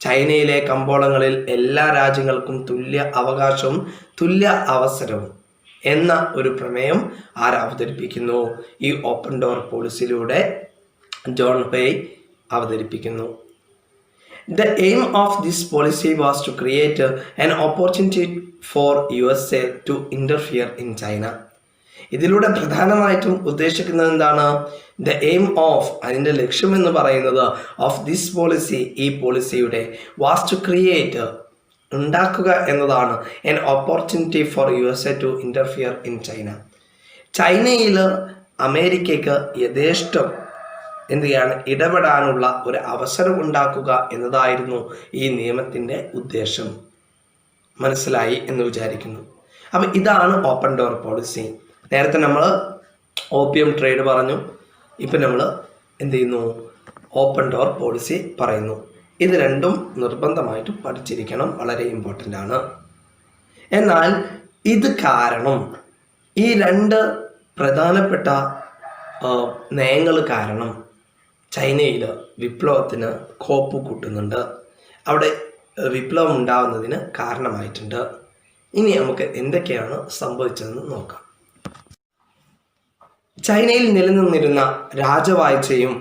ചൈനയിലെ കമ്പോളങ്ങളിൽ എല്ലാ രാജ്യങ്ങൾക്കും തുല്യ അവകാശവും തുല്യ അവസരവും എന്ന ഒരു പ്രമേയം അവതരിപ്പിക്കുന്നു? ഈ ഓപ്പൺ ഡോർ പോളിസിയിലൂടെ ജോൺ ഹേ അവതരിപ്പിക്കുന്നു. The aim of this policy was to create an opportunity for USA to interfere in China. ഇതിലൂടെ പ്രധാനമായിട്ടും ഉദ്ദേശിക്കുന്നത് എന്താണ്? ദ എയിം ഓഫ്, അതിൻ്റെ ലക്ഷ്യം എന്ന് പറയുന്നത്, ഓഫ് ദിസ് പോളിസി, ഈ പോളിസിയുടെ, വാസ് ടു ക്രിയേറ്റ്, ഉണ്ടാക്കുക എന്നതാണ്, an opportunity for USA to interfere in China. ചൈനയിൽ അമേരിക്കയ്ക്ക് യഥേഷ്ടം ഇടപെടാനുള്ള ഒരു അവസരം ഉണ്ടാക്കുക എന്നതായിരുന്നു ഈ നിയമത്തിൻ്റെ ഉദ്ദേശം. മനസ്സിലായി എന്ന് വിചാരിക്കുന്നു. അപ്പം ഇതാണ് ഓപ്പൺ ഡോർ പോളിസി. നേരത്തെ നമ്മൾ ഓപ്പിയം ട്രേഡ് പറഞ്ഞു, ഇപ്പം നമ്മൾ ഓപ്പൺ ഡോർ പോളിസി പറയുന്നു. ഇത് രണ്ടും നിർബന്ധമായിട്ടും പഠിച്ചിരിക്കണം, വളരെ ഇമ്പോർട്ടൻ്റ് ആണ്. എന്നാൽ ഇത് കാരണം, ഈ രണ്ട് പ്രധാനപ്പെട്ട നയങ്ങൾ കാരണം ചൈനയിൽ വിപ്ലവത്തിന് കോപ്പ് കൂട്ടുന്നുണ്ട്, അവിടെ വിപ്ലവം ഉണ്ടാവുന്നതിന് കാരണമായിട്ടുണ്ട്. ഇനി നമുക്ക് എന്തൊക്കെയാണ് സംഭവിച്ചതെന്ന് നോക്കാം. ചൈനയിൽ നിലനിന്നിരുന്ന രാജവാഴ്ചയും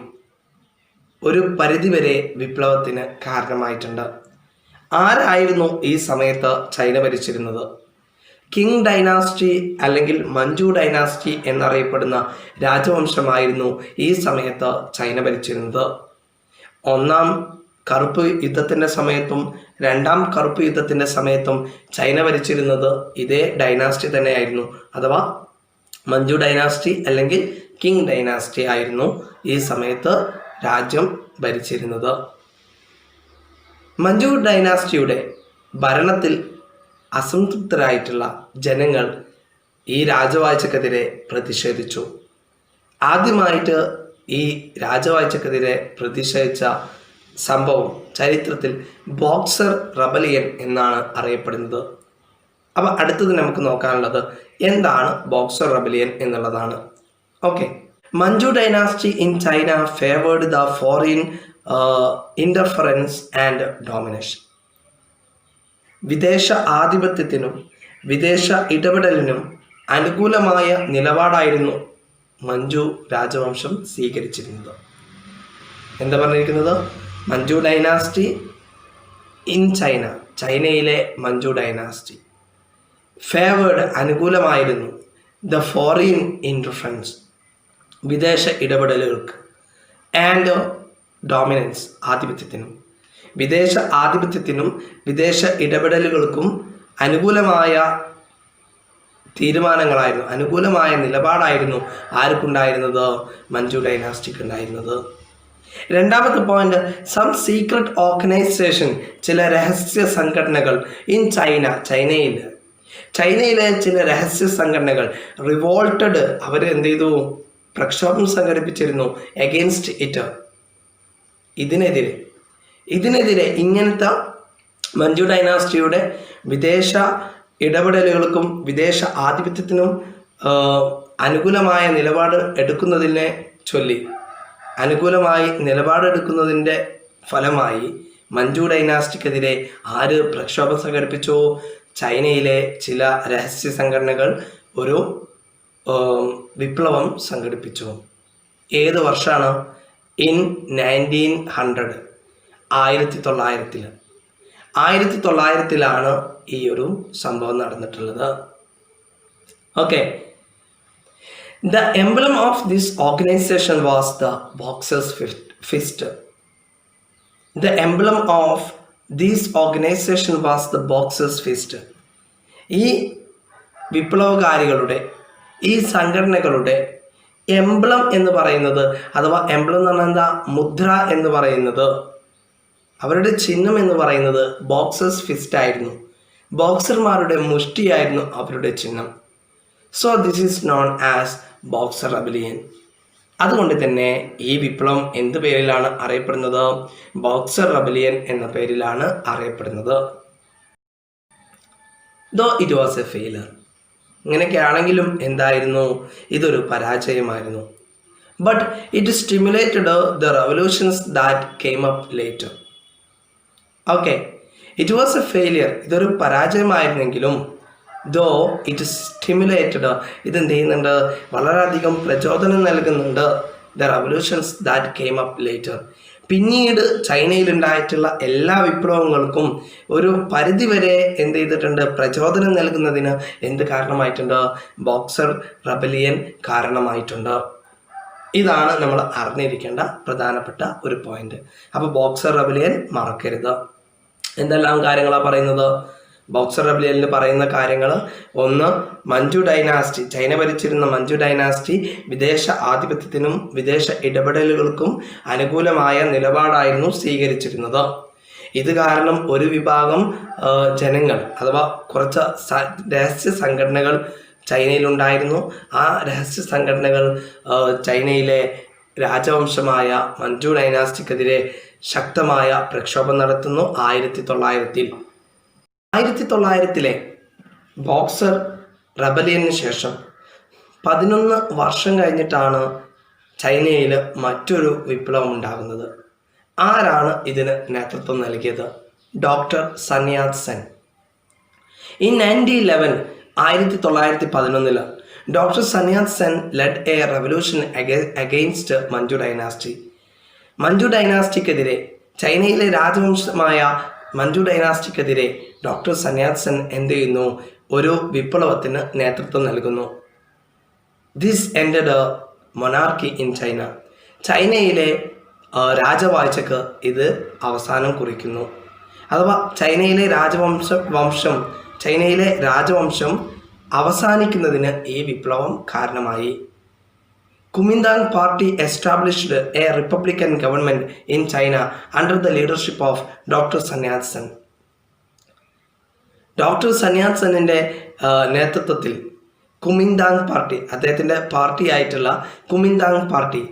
ഒരു പരിധിവരെ വിപ്ലവത്തിന് കാരണമായിട്ടുണ്ട്. ആരായിരുന്നു ഈ സമയത്ത് ചൈന ഭരിച്ചിരുന്നത്? കിങ് ഡൈനാസ്റ്റി അല്ലെങ്കിൽ മഞ്ചു ഡൈനാസ്റ്റി എന്നറിയപ്പെടുന്ന രാജവംശമായിരുന്നു ഈ സമയത്ത് ചൈന ഭരിച്ചിരുന്നത്. ഒന്നാം കറുപ്പ് യുദ്ധത്തിൻ്റെ സമയത്തും രണ്ടാം കറുപ്പ് യുദ്ധത്തിൻ്റെ സമയത്തും ചൈന ഭരിച്ചിരുന്നത് ഇതേ ഡൈനാസ്റ്റി തന്നെയായിരുന്നു, അഥവാ മഞ്ചു ഡൈനാസ്റ്റി അല്ലെങ്കിൽ കിങ് ഡൈനാസ്റ്റി ആയിരുന്നു ഈ സമയത്ത് രാജ്യം ഭരിച്ചിരുന്നത്. മഞ്ചു ഡൈനാസ്റ്റിയുടെ ഭരണത്തിൽ അസംതൃപ്തരായിട്ടുള്ള ജനങ്ങൾ ഈ രാജവാഴ്ചക്കെതിരെ പ്രതിഷേധിച്ചു. ആദ്യമായിട്ട് ഈ രാജവാഴ്ചക്കെതിരെ പ്രതിഷേധിച്ച സംഭവം ചരിത്രത്തിൽ ബോക്സർ റബലിയൻ എന്നാണ് അറിയപ്പെടുന്നത്. അപ്പോൾ അടുത്തത് നമുക്ക് നോക്കാനുള്ളത് എന്താണ് ബോക്സർ റെബലിയൻ എന്നുള്ളതാണ്. Okay, Manju dynasty in China favoured the foreign interference and domination. വിദേശ ആധിപത്യത്തിനും വിദേശ ഇടപെടലിനും അനുകൂലമായ നിലപാടായിരുന്നു മഞ്ജു രാജവംശം സ്വീകരിച്ചിരുന്നത്. എന്താ പറഞ്ഞിരിക്കുന്നത്? മഞ്ജു ഡൈനാസ്റ്റി ഇൻ ചൈന, ചൈനയിലെ മഞ്ജു ഡൈനാസ്റ്റി ഫേവേർഡ് അനുകൂലമായിരുന്നു ദ ഫോറിൻ ഇൻറ്റർഫറൻസ് വിദേശ ഇടപെടലുകൾക്ക് ആൻഡ് ഡോമിനൻസ് ആധിപത്യത്തിനും. വിദേശ ആധിപത്യത്തിനും വിദേശ ഇടപെടലുകൾക്കും അനുകൂലമായ തീരുമാനങ്ങളായിരുന്നു, അനുകൂലമായ നിലപാടായിരുന്നു ആർക്കുണ്ടായിരുന്നത്? മഞ്ജു ഡൈനാസ്റ്റിക്ക് ഉണ്ടായിരുന്നത്. രണ്ടാമത്തെ പോയിന്റ്, സം സീക്രട്ട് ഓർഗനൈസേഷൻ, ചില രഹസ്യ സംഘടനകൾ ഇൻ ചൈന, ചൈനയിലെ ചില രഹസ്യ സംഘടനകൾ റിവോൾട്ടഡ്, അവർ എന്ത് ചെയ്തു? പ്രക്ഷോഭം സംഘടിപ്പിച്ചിരുന്നു അഗെയിൻസ്റ്റ് ഇറ്റ്, ഇതിനെതിരെ ഇങ്ങനത്തെ മഞ്ജു ഡൈനാസ്റ്റിയുടെ വിദേശ ഇടപെടലുകൾക്കും വിദേശ ആധിപത്യത്തിനും അനുകൂലമായ നിലപാട് എടുക്കുന്നതിനെ ചൊല്ലി, അനുകൂലമായി നിലപാടെടുക്കുന്നതിൻ്റെ ഫലമായി മഞ്ജു ഡൈനാസ്റ്റിക്കെതിരെ ആര് പ്രക്ഷോഭം സംഘടിപ്പിച്ചു? ചൈനയിലെ ചില രഹസ്യ സംഘടനകൾ ഒരു വിപ്ലവം സംഘടിപ്പിച്ചു. ഏത് വർഷമാണ്? ഇൻ 1900, 1900-ലാണ് ഈ ഒരു സംഭവം നടന്നിട്ടുള്ളത്. Okay, the emblem of this organization was the boxer's fist. The emblem of this organization was the boxer's fist. ഈ വിപ്ലവകാരികളുടെ, ഈ സംഘടനകളുടെ എംബ്ലം എന്ന് പറയുന്നത്, അഥവാ എംബ്ലം എന്ന് പറഞ്ഞാൽ എന്താ? മുദ്ര എന്ന് പറയുന്നത്, അവരുടെ ചിഹ്നം എന്ന് പറയുന്നത് ബോക്സേഴ്സ് ഫിസ്റ്റ് ആയിരുന്നു. ബോക്സർമാരുടെ മുഷ്ടിയായിരുന്നു അവരുടെ ചിഹ്നം. So this is known as boxer rebellion. അതുകൊണ്ട് തന്നെ ഈ വിപ്ലവം എന്ത് പേരിലാണ് അറിയപ്പെടുന്നത്? ബോക്സർ റെബലിയൻ എന്ന പേരിലാണ് അറിയപ്പെടുന്നത്. Though it was a failure. ഇങ്ങനെയൊക്കെയാണെങ്കിലും എന്തായിരുന്നു? ഇതൊരു പരാജയമായിരുന്നു. But it stimulated the revolutions that came up later. Okay, it was a failure, ഇതൊരു പരാജയമായിരുന്നെങ്കിലും ദോ ഇറ്റ് സ്റ്റിമുലേറ്റഡ്, ഇതെന്ത് ചെയ്യുന്നുണ്ട്? വളരെയധികം പ്രചോദനം നൽകുന്നുണ്ട് the revolutions that came up later. പിന്നീട് ചൈനയിലുണ്ടായിട്ടുള്ള എല്ലാ വിപ്ലവങ്ങൾക്കും ഒരു പരിധിവരെ എന്ത് ചെയ്തിട്ടുണ്ട്? പ്രചോദനം നൽകുന്നതിന് എന്ത് കാരണമായിട്ടുണ്ട്? ബോക്സർ റെബലിയൻ കാരണമായിട്ടുണ്ട്. ഇതാണ് നമ്മൾ അറിഞ്ഞിരിക്കേണ്ട പ്രധാനപ്പെട്ട ഒരു പോയിന്റ്. അപ്പോൾ ബോക്സർ റെബലിയൻ മറക്കരുത്. എന്തെല്ലാം കാര്യങ്ങളാണ് പറയുന്നത്? ബോക്സർ റെബലിയനിൽ പറയുന്ന കാര്യങ്ങൾ: ഒന്ന്, മഞ്ജു ഡൈനാസ്റ്റി, ചൈന ഭരിച്ചിരുന്ന മഞ്ജു ഡൈനാസ്റ്റി വിദേശ ആധിപത്യത്തിനും വിദേശ ഇടപെടലുകൾക്കും അനുകൂലമായ നിലപാടായിരുന്നു സ്വീകരിച്ചിരുന്നത്. ഇത് കാരണം ഒരു വിഭാഗം ജനങ്ങൾ, അഥവാ കുറച്ച് രഹസ്യ സംഘടനകൾ ചൈനയിലുണ്ടായിരുന്നു. ആ രഹസ്യ സംഘടനകൾ ചൈനയിലെ രാജവംശമായ മഞ്ജു ഡൈനാസ്റ്റിക്കെതിരെ ശക്തമായ പ്രക്ഷോഭം നടത്തുന്നു. 1900-ലെ ബോക്സർ റെബലിയന് ശേഷം 11 വർഷം കഴിഞ്ഞിട്ടാണ് ചൈനയിൽ മറ്റൊരു വിപ്ലവം ഉണ്ടാകുന്നത്. ആരാണ് ഇതിന് നേതൃത്വം നൽകിയത്? Doctor Sun Yat Sen. In 1911 doctor Sun Yat Sen led a revolution against Manchu dynasty. Manchu ഡൈനാസ്റ്റിക്കെതിരെ, ചൈനയിലെ രാജവംശമായ Manju ഡൈനാസ്റ്റിക്കെതിരെ doctor Sun Yat Sen എന്ത് ചെയ്യുന്നു? ഒരു വിപ്ലവത്തിന് നേതൃത്വം നൽകുന്നു. This ended monarchy in China. ചൈനയിലെ രാജവാഴ്ചക്ക് ഇത് അവസാനം കുറിക്കുന്നു. അഥവാ ചൈനയിലെ രാജവംശം അവസാനിക്കുന്നതിന് ഈ വിപ്ലവം കാരണമായി. Kuomintang party established a republican government in China under the leadership of doctor Sun Yat Sen. Doctor Sun യാത് സെന്നിൻ്റെ നേതൃത്വത്തിൽ കുമിന്താങ് പാർട്ടി, അദ്ദേഹത്തിൻ്റെ പാർട്ടിയായിട്ടുള്ള കുമിന്താങ് പാർട്ടി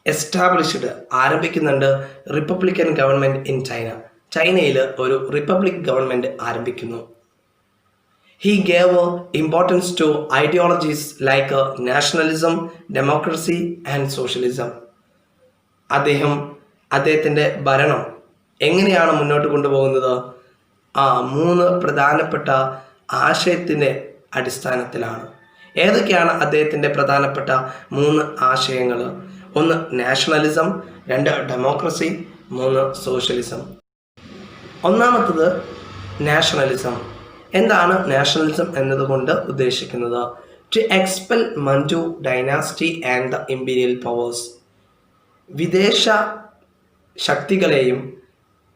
എസ്റ്റാബ്ലിഷ്ഡ്, ആരംഭിക്കുന്നുണ്ട് റിപ്പബ്ലിക്കൻ ഗവൺമെൻറ് ഇൻ ചൈന. ചൈനയിൽ ഒരു റിപ്പബ്ലിക് ഗവൺമെൻറ് ആരംഭിക്കുന്നു. He gave importance to ideologies like nationalism, democracy and socialism. അദ്ദേഹത്തിൻ്റെ ഭരണം എങ്ങനെയാണ് മുന്നോട്ട് കൊണ്ടുപോകുന്നത്? മൂന്ന് പ്രധാനപ്പെട്ട ആശയത്തിൻ്റെ അടിസ്ഥാനത്തിലാണ്. ഏതൊക്കെയാണ് അദ്ദേഹത്തിൻ്റെ പ്രധാനപ്പെട്ട മൂന്ന് ആശയങ്ങൾ? ഒന്ന് നാഷണലിസം, രണ്ട് ഡെമോക്രസി, മൂന്ന് സോഷ്യലിസം. ഒന്നാമത്തത് നാഷണലിസം. എന്താണ് നാഷണലിസം എന്നതുകൊണ്ട് ഉദ്ദേശിക്കുന്നത്? To expel Manchu dynasty and the imperial powers. വിദേശ ശക്തികളെയും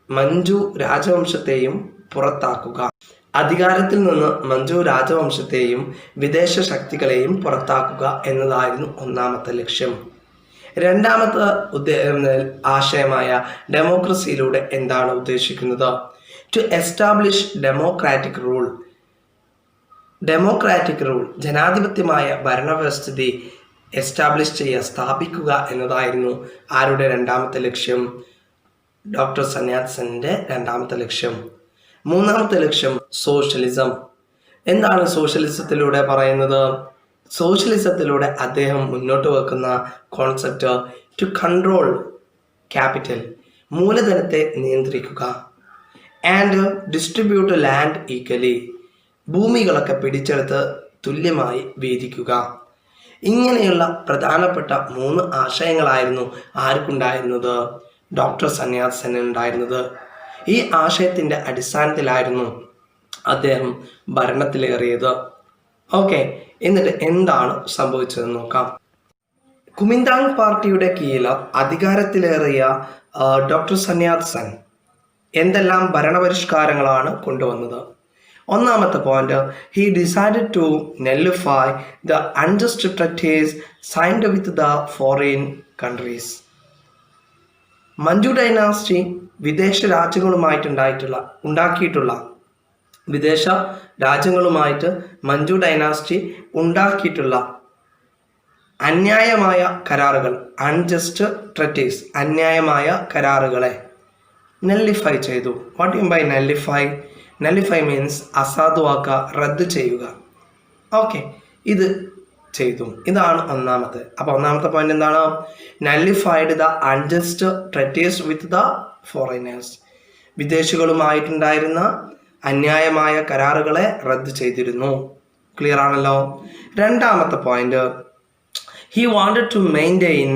മഞ്ജു രാജവംശത്തെയും പുറത്താക്കുക. അധികാരത്തിൽ നിന്ന് മഞ്ജു രാജവംശത്തെയും വിദേശ ശക്തികളെയും പുറത്താക്കുക എന്നതായിരുന്നു ഒന്നാമത്തെ ലക്ഷ്യം. രണ്ടാമത്തെ ആശയമായ ഡെമോക്രസിയിലൂടെ എന്താണ് ഉദ്ദേശിക്കുന്നത്? To establish democratic rule. ജനാധിപത്യമായ ഭരണവ്യവസ്ഥിതി എസ്റ്റാബ്ലിഷ് ചെയ്യുക, സ്ഥാപിക്കുക എന്നതായിരുന്നു ആരുടെ രണ്ടാമത്തെ ലക്ഷ്യം? ഡോക്ടർ സന്യാത് സെന്നിൻ്റെ രണ്ടാമത്തെ ലക്ഷ്യം. മൂന്നാമത്തെ ലക്ഷ്യം സോഷ്യലിസം. എന്താണ് സോഷ്യലിസത്തിലൂടെ പറയുന്നത്? സോഷ്യലിസത്തിലൂടെ അദ്ദേഹം മുന്നോട്ട് വെക്കുന്ന കോൺസെപ്റ്റ് ടു കൺട്രോൾ ക്യാപിറ്റൽ, മൂലധനത്തെ നിയന്ത്രിക്കുക, ആൻഡ് ഡിസ്ട്രിബ്യൂട്ട് ലാൻഡ് ഈക്വലി, ഭൂമികളൊക്കെ പിടിച്ചെടുത്ത് തുല്യമായി വീതിക്കുക. ഇങ്ങനെയുള്ള പ്രധാനപ്പെട്ട മൂന്ന് ആശയങ്ങളായിരുന്നു ആർക്കുണ്ടായിരുന്നത്? ഡോക്ടർ സന്യാത് സെന്നിനുണ്ടായിരുന്നത്. ഈ ആശയത്തിൻ്റെ അടിസ്ഥാനത്തിലായിരുന്നു അദ്ദേഹം ഭരണത്തിലേറിയത്. ഓക്കെ, എന്നിട്ട് എന്താണ് സംഭവിച്ചതെന്ന് നോക്കാം. കുമിന്താങ് പാർട്ടിയുടെ കീഴിൽ അധികാരത്തിലേറിയ ഡോക്ടർ സന്യാത് സെൻ എന്തെല്ലാം ഭരണപരിഷ്കാരങ്ങളാണ് കൊണ്ടുവന്നത്? ഒന്നാമത്തെ point, he decided to nullify the unjust treaties signed with the foreign countries. Manchu dynasty വിദേശ രാജ്യങ്ങളുമായിട്ട് മഞ്ജു ഡൈനാസ്റ്റി ഉണ്ടാക്കിയിട്ടുള്ള അന്യായമായ കരാറുകൾ, അൺജസ്റ്റ് ട്രീറ്റീസ്, അന്യായമായ കരാറുകളെ നെല്ലിഫൈ ചെയ്തു. What you by nullify? Nullify means അസാധുവാക്കുക, റദ്ദ് ചെയ്യുക. ഓക്കെ, ഇത് ചെയ്തു. ഇതാണ് ഒന്നാമത്തെ. അപ്പോൾ ഒന്നാമത്തെ പോയിന്റ് എന്താണ്? Nullified the unjust treaties with the foreigners. വിദേശികളുമായിട്ടുണ്ടായിരുന്ന അന്യായമായ കരാറുകളെ റദ്ദ് ചെയ്തിരുന്നു. ക്ലിയർ ആണല്ലോ. രണ്ടാമത്തെ point, he wanted to maintain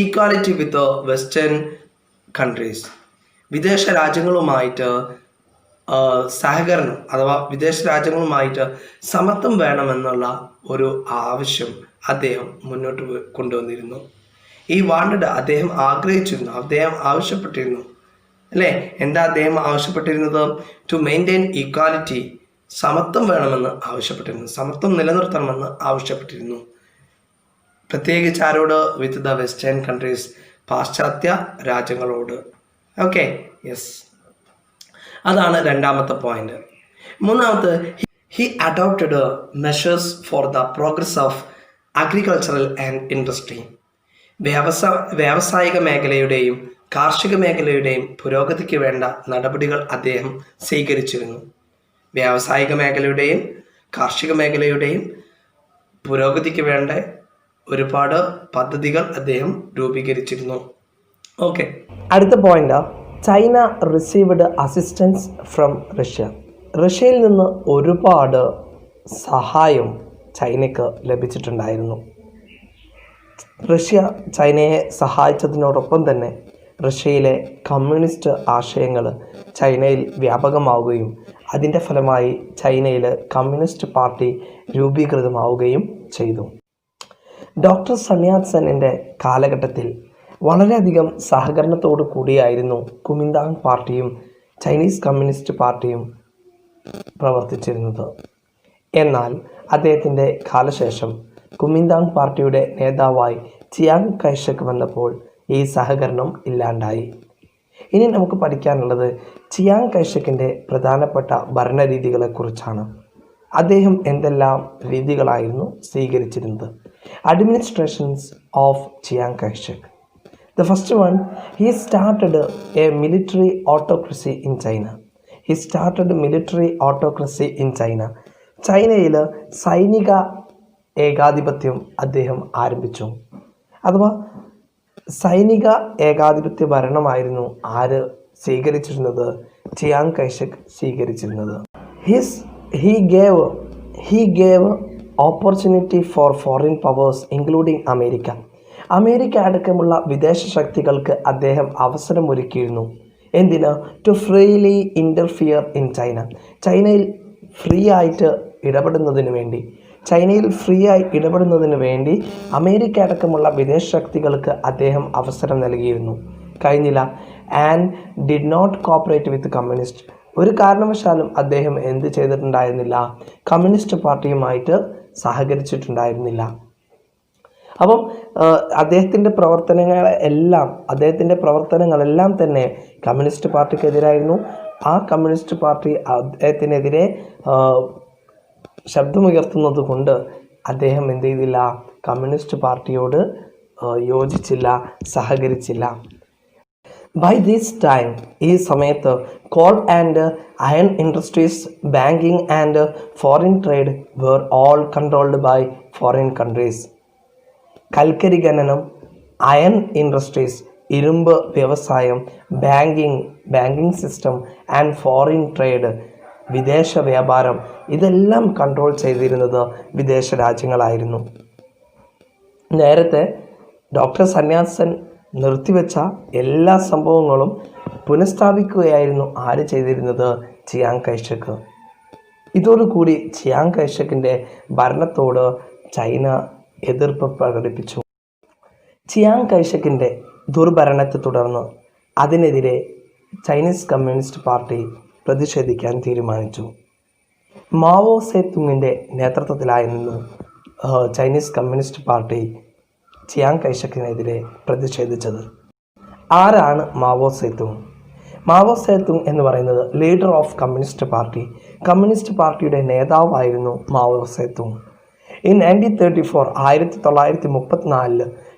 equality with western countries. വിദേശ രാജ്യങ്ങളുമായിട്ട് സഹകരണം അഥവാ വിദേശ രാജ്യങ്ങളുമായിട്ട് സമത്വം വേണമെന്നുള്ള ഒരു ആവശ്യം അദ്ദേഹം മുന്നോട്ട് കൊണ്ടുവന്നിരുന്നു. ഈ വാണ്ടഡ് അദ്ദേഹം ആഗ്രഹിച്ചിരുന്നു, അദ്ദേഹം ആവശ്യപ്പെട്ടിരുന്നു അല്ലേ? എന്താ അദ്ദേഹം ആവശ്യപ്പെട്ടിരുന്നത്? ടു മെയിൻറ്റെയിൻ ഈക്വാലിറ്റി, സമത്വം വേണമെന്ന് ആവശ്യപ്പെട്ടിരുന്നു, സമത്വം നിലനിർത്തണമെന്ന് ആവശ്യപ്പെട്ടിരുന്നു. പ്രത്യേകിച്ച് ആരോട്? വിത്ത് ദ വെസ്റ്റേൺ കൺട്രീസ്, പാശ്ചാത്യ രാജ്യങ്ങളോട്. ഓക്കെ, യെസ്, അതാണ് രണ്ടാമത്തെ പോയിന്റ്. മൂന്നാമത്തെ, he adopted measures for the progress of agricultural and industry. വ്യാവസായിക മേഖലയുടെയും കാർഷിക മേഖലയുടെയും പുരോഗതിക്ക് വേണ്ട നടപടികൾ അദ്ദേഹം സ്വീകരിച്ചിരുന്നു. വ്യാവസായിക മേഖലയുടെയും കാർഷിക മേഖലയുടെയും പുരോഗതിക്ക് വേണ്ട ഒരുപാട് പദ്ധതികൾ അദ്ദേഹം രൂപീകരിച്ചിരുന്നു. ഓക്കെ, അടുത്ത point, China received assistance from Russia. റഷ്യയിൽ നിന്ന് ഒരുപാട് സഹായം ചൈനയ്ക്ക് ലഭിച്ചിട്ടുണ്ടായിരുന്നു. റഷ്യ ചൈനയെ സഹായിച്ചതിനോടൊപ്പം തന്നെ റഷ്യയിലെ കമ്മ്യൂണിസ്റ്റ് ആശയങ്ങൾ ചൈനയിൽ വ്യാപകമാവുകയും അതിൻ്റെ ഫലമായി ചൈനയിൽ കമ്മ്യൂണിസ്റ്റ് പാർട്ടി രൂപീകൃതമാവുകയും ചെയ്തു. ഡോക്ടർ സന്യാത് സെന്നിൻ്റെ കാലഘട്ടത്തിൽ വളരെയധികം സഹകരണത്തോടു കൂടിയായിരുന്നു കുമിന്താങ് പാർട്ടിയും ചൈനീസ് കമ്മ്യൂണിസ്റ്റ് പാർട്ടിയും പ്രവർത്തിച്ചിരുന്നത്. എന്നാൽ അദ്ദേഹത്തിൻ്റെ കാലശേഷം കുമിന്താങ് പാർട്ടിയുടെ നേതാവായി ചിയാങ് കൈഷക് വന്നപ്പോൾ ഈ സഹകരണം ഇല്ലാണ്ടായി. ഇനി നമുക്ക് പഠിക്കാനുള്ളത് ചിയാങ് കൈഷക്കിൻ്റെ പ്രധാനപ്പെട്ട ഭരണരീതികളെക്കുറിച്ചാണ്. അദ്ദേഹം എന്തെല്ലാം രീതികളായിരുന്നു സ്വീകരിച്ചിരുന്നത്? Administrations of Chiang Kai-shek. The first one, he started a military autocracy in China. He started military autocracy in China. ചൈനയിൽ സൈനിക ഏകാധിപത്യം അദ്ദേഹം ആരംഭിച്ചു. അഥവാ സൈനിക ഏകാധിപത്യ ഭരണമായിരുന്നു ആര് സ്വീകരിച്ചിരുന്നത്? ചിയാങ് കൈഷക് സ്വീകരിച്ചിരുന്നത്. He gave opportunity for foreign powers including America. America അടക്കമുള്ള വിദേശ ശക്തികൾക്ക് അദ്ദേഹം അവസരമൊരുക്കിയിരുന്നു. എന്തിന്? To freely interfere in China. ചൈനയിൽ ഫ്രീ ആയിട്ട് ഇടപെടുന്നതിന് വേണ്ടി അമേരിക്ക അടക്കമുള്ള വിദേശ ശക്തികൾക്ക് അദ്ദേഹം അവസരം നൽകിയിരുന്നു. കഴിഞ്ഞില്ല. And did not cooperate with communist. ഒരു കാരണവശാലും അദ്ദേഹം എന്ത് ചെയ്തിട്ടുണ്ടായിരുന്നില്ല? കമ്മ്യൂണിസ്റ്റ് പാർട്ടിയുമായിട്ട് സഹകരിച്ചിട്ടുണ്ടായിരുന്നില്ല. അപ്പം അദ്ദേഹത്തിൻ്റെ പ്രവർത്തനങ്ങളെല്ലാം തന്നെ കമ്മ്യൂണിസ്റ്റ് പാർട്ടിക്കെതിരായിരുന്നു. ആ കമ്മ്യൂണിസ്റ്റ് പാർട്ടി അദ്ദേഹത്തിനെതിരെ ശബ്ദമുയർത്തുന്നത് കൊണ്ട് അദ്ദേഹം എന്ത് ചെയ്തില്ല? കമ്മ്യൂണിസ്റ്റ് പാർട്ടിയോട് യോജിച്ചില്ല, സഹകരിച്ചില്ല. ബൈ ദിസ് ടൈം, ഈ സമയത്ത് coal and iron industries, banking and foreign trade were all controlled by foreign countries. കൽക്കരി ഖനനം, അയൺ ഇൻഡസ്ട്രീസ്, ഇരുമ്പ് വ്യവസായം, banking system and foreign trade, വിദേശ വ്യാപാരം, ഇതെല്ലാം കൺട്രോൾ ചെയ്തിരുന്നത് വിദേശ രാജ്യങ്ങളായിരുന്നു. നേരത്തെ ഡോക്ടർ സന്യാസൻ നിർത്തിവെച്ച എല്ലാ സംഭവങ്ങളും പുനഃസ്ഥാപിക്കുകയായിരുന്നു ആര് ചെയ്തിരുന്നത്? ചിയാങ് കൈഷക്. ഇതോടുകൂടി ചിയാങ് കൈഷക്കിൻ്റെ ഭരണത്തോട് ചൈന എതിർപ്പ് പ്രകടിപ്പിച്ചു. ചിയാങ് കൈഷക്കിൻ്റെ ദുർഭരണത്തെ തുടർന്ന് അതിനെതിരെ ചൈനീസ് കമ്മ്യൂണിസ്റ്റ് പാർട്ടി പ്രതിഷേധിക്കാൻ തീരുമാനിച്ചു. മാവോ സേ തുങ്ങിൻ്റെ നേതൃത്വത്തിലായിരുന്നു ചൈനീസ് കമ്മ്യൂണിസ്റ്റ് പാർട്ടി ചിയാങ് കൈഷക്കിനെതിരെ പ്രതിഷേധിച്ചത്. ആരാണ് Mao Tse Tung? Mao Tse Tung എന്ന് പറയുന്നത് leader of communist party. Communist പാർട്ടിയുടെ നേതാവായിരുന്നു Mao Tse Tung. In 1934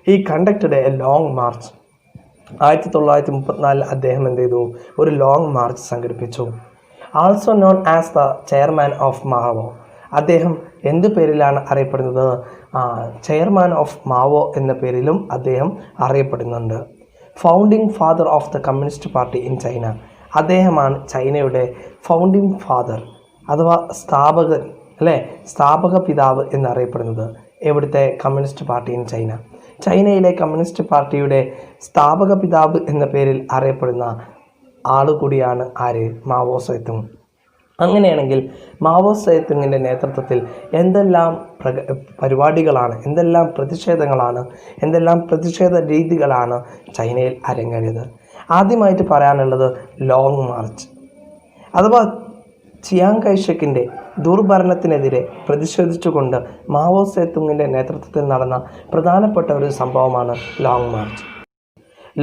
he conducted a long march. 1934 അദ്ദേഹം എന്ത് ചെയ്തു? ഒരു ലോങ് മാർച്ച് സംഘടിപ്പിച്ചു. Also known as the chairman of Mao. അദ്ദേഹം എന്ത് പേരിലാണ് അറിയപ്പെടുന്നത്? ചെയർമാൻ ഓഫ് മാവോ എന്ന പേരിലും അദ്ദേഹം അറിയപ്പെടുന്നുണ്ട്. Founding father of the communist party in China. അദ്ദേഹമാണ് ചൈനയുടെ ഫൗണ്ടിങ് ഫാദർ അഥവാ സ്ഥാപകൻ, സ്ഥാപക പിതാവ് എന്നറിയപ്പെടുന്നത്. എവിടുത്തെ? Communist party in China. ചൈനയിലെ കമ്മ്യൂണിസ്റ്റ് പാർട്ടിയുടെ സ്ഥാപക പിതാവ് എന്ന പേരിൽ അറിയപ്പെടുന്ന ആളുകൂടിയാണ് ആര്? Mao Tse Tung. അങ്ങനെയാണെങ്കിൽ മാവോ സേ തുങ്ങിൻ്റെ നേതൃത്വത്തിൽ എന്തെല്ലാം പരിപാടികളാണ്, എന്തെല്ലാം പ്രതിഷേധ രീതികളാണ് ചൈനയിൽ അരങ്ങേറിയത്? ആദ്യമായിട്ട് പറയാനുള്ളത് ലോങ് മാർച്ച് അഥവാ ചിയാങ് കൈഷക്കിൻ്റെ ദുർഭരണത്തിനെതിരെ പ്രതിഷേധിച്ചുകൊണ്ട് മാവോ സേ തുങ്ങിൻ്റെ നേതൃത്വത്തിൽ നടന്ന പ്രധാനപ്പെട്ട ഒരു സംഭവമാണ് long march.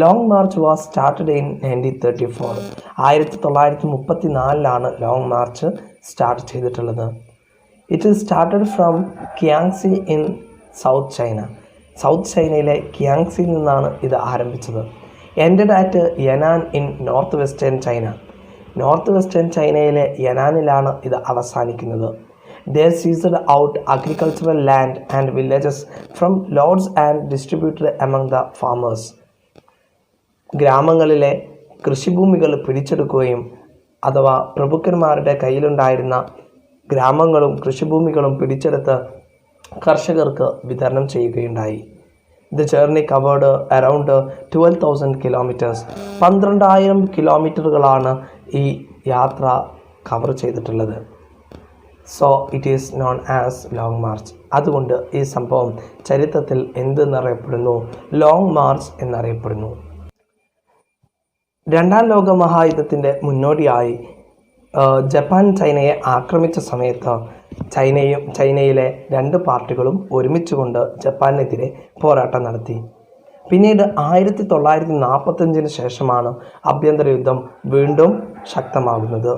Long march was started in 1934. 1934 long march start ചെയ്തിട്ടുള്ളത്. It is started from Kiangsi in south China. South ചൈനയിലെ കിയാങ്സിയിൽ നിന്നാണ് ഇത് ആരംഭിച്ചത്. Ended at Yenan in north western China. North western ചൈനയിലെ യനാനിലാണ് ഇത് അവസാനിക്കുന്നത്. They seized out agricultural land and villages from lords and distributed among the farmers. ഗ്രാമങ്ങളിലെ കൃഷിഭൂമികൾ പിടിച്ചെടുക്കുകയും അഥവാ പ്രഭുക്കന്മാരുടെ കയ്യിലുണ്ടായിരുന്ന ഗ്രാമങ്ങളും കൃഷിഭൂമികളും പിടിച്ചെടുത്ത് കർഷകർക്ക് വിതരണം ചെയ്യുകയുണ്ടായി. The journey covered around 12,000 kilometers. 12,000 കിലോമീറ്ററുകളാണ് ഈ യാത്ര കവർ ചെയ്തിട്ടുള്ളത്. So it is known as long March. അതുകൊണ്ട് ഈ സംഭവം ചരിത്രത്തിൽ എന്തെന്നറിയപ്പെടുന്നു? ലോങ് മാർച്ച് എന്നറിയപ്പെടുന്നു. രണ്ടാം ലോക മഹായുദ്ധത്തിൻ്റെ മുന്നോടിയായി ജപ്പാൻ ചൈനയെ ആക്രമിച്ച സമയത്ത് ചൈനയിലെ രണ്ട് പാർട്ടികളും ഒരുമിച്ചുകൊണ്ട് ജപ്പാനെതിരെ പോരാട്ടം നടത്തി. പിന്നീട് 1945 ശേഷമാണ് ആഭ്യന്തര യുദ്ധം വീണ്ടും ശക്തമാകുന്നത്.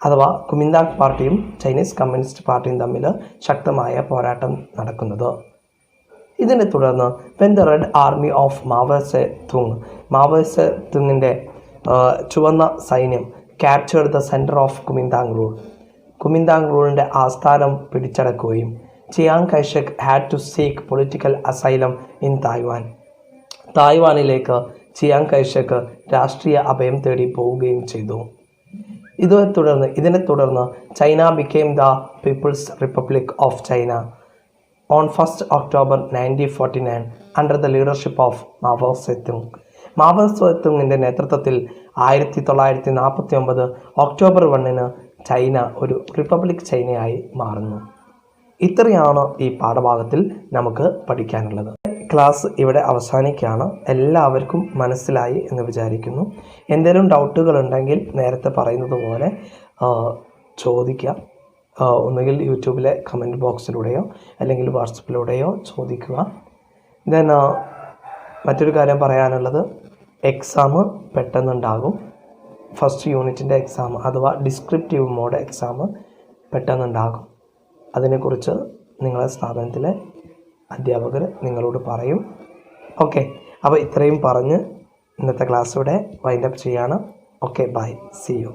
അഥവാ കുമിന്താങ് പാർട്ടിയും ചൈനീസ് കമ്മ്യൂണിസ്റ്റ് പാർട്ടിയും തമ്മിൽ ശക്തമായ പോരാട്ടം നടക്കുന്നത്. ഇതിനെ തുടർന്ന് when the red army of Mao Tse തുങ്ങിൻ്റെ ചുവന്ന സൈന്യം captured the centre of Kuomintang rule. Kuomintang റൂളിൻ്റെ ആസ്ഥാനം പിടിച്ചടക്കുകയും Chiang Kai-shek had to seek political asylum in Taiwan. തായ്വാനിലേക്ക് ചിയാങ് കൈഷക് രാഷ്ട്രീയ അഭയം തേടി പോവുകയും ചെയ്തു. ഇതിനെ തുടർന്ന് China became the people's republic of China on 1st October 1949 under the leadership of Mao Tse-tung. Mao സെത്തുങ്ങിൻ്റെ നേതൃത്വത്തിൽ 1949 October 1 ചൈന ഒരു റിപ്പബ്ലിക് ചൈനയായി മാറുന്നു. ഇത്രയാണ് ഈ പാഠഭാഗത്തിൽ നമുക്ക് പഠിക്കാനുള്ളത്. ക്ലാസ് ഇവിടെ അവസാനിക്കുകയാണ്. എല്ലാവർക്കും മനസ്സിലായി എന്ന് വിചാരിക്കുന്നു. എന്തെങ്കിലും ഡൗട്ടുകൾ ഉണ്ടെങ്കിൽ നേരത്തെ പറയുന്നത് പോലെ ചോദിക്കുക. ഒന്നുകിൽ യൂട്യൂബിലെ കമൻറ്റ് ബോക്സിലൂടെയോ അല്ലെങ്കിൽ വാട്സപ്പിലൂടെയോ ചോദിക്കുക. ദെൻ മറ്റൊരു കാര്യം പറയാനുള്ളത്, എക്സാം പെട്ടെന്നുണ്ടാകും. ഫസ്റ്റ് യൂണിറ്റിൻ്റെ എക്സാം അഥവാ ഡിസ്ക്രിപ്റ്റീവ് മോഡ് എക്സാം പെട്ടെന്നുണ്ടാകും. അതിനെക്കുറിച്ച് നിങ്ങളെ സ്ഥാപനത്തിലെ അധ്യാപകർ നിങ്ങളോട് പറയും. ഓക്കെ, അപ്പോൾ ഇത്രയും പറഞ്ഞ് ഇന്നത്തെ ക്ലാസ് ഇവിടെ വൈൻഡപ്പ് ചെയ്യാണ്. Okay, bye, see U.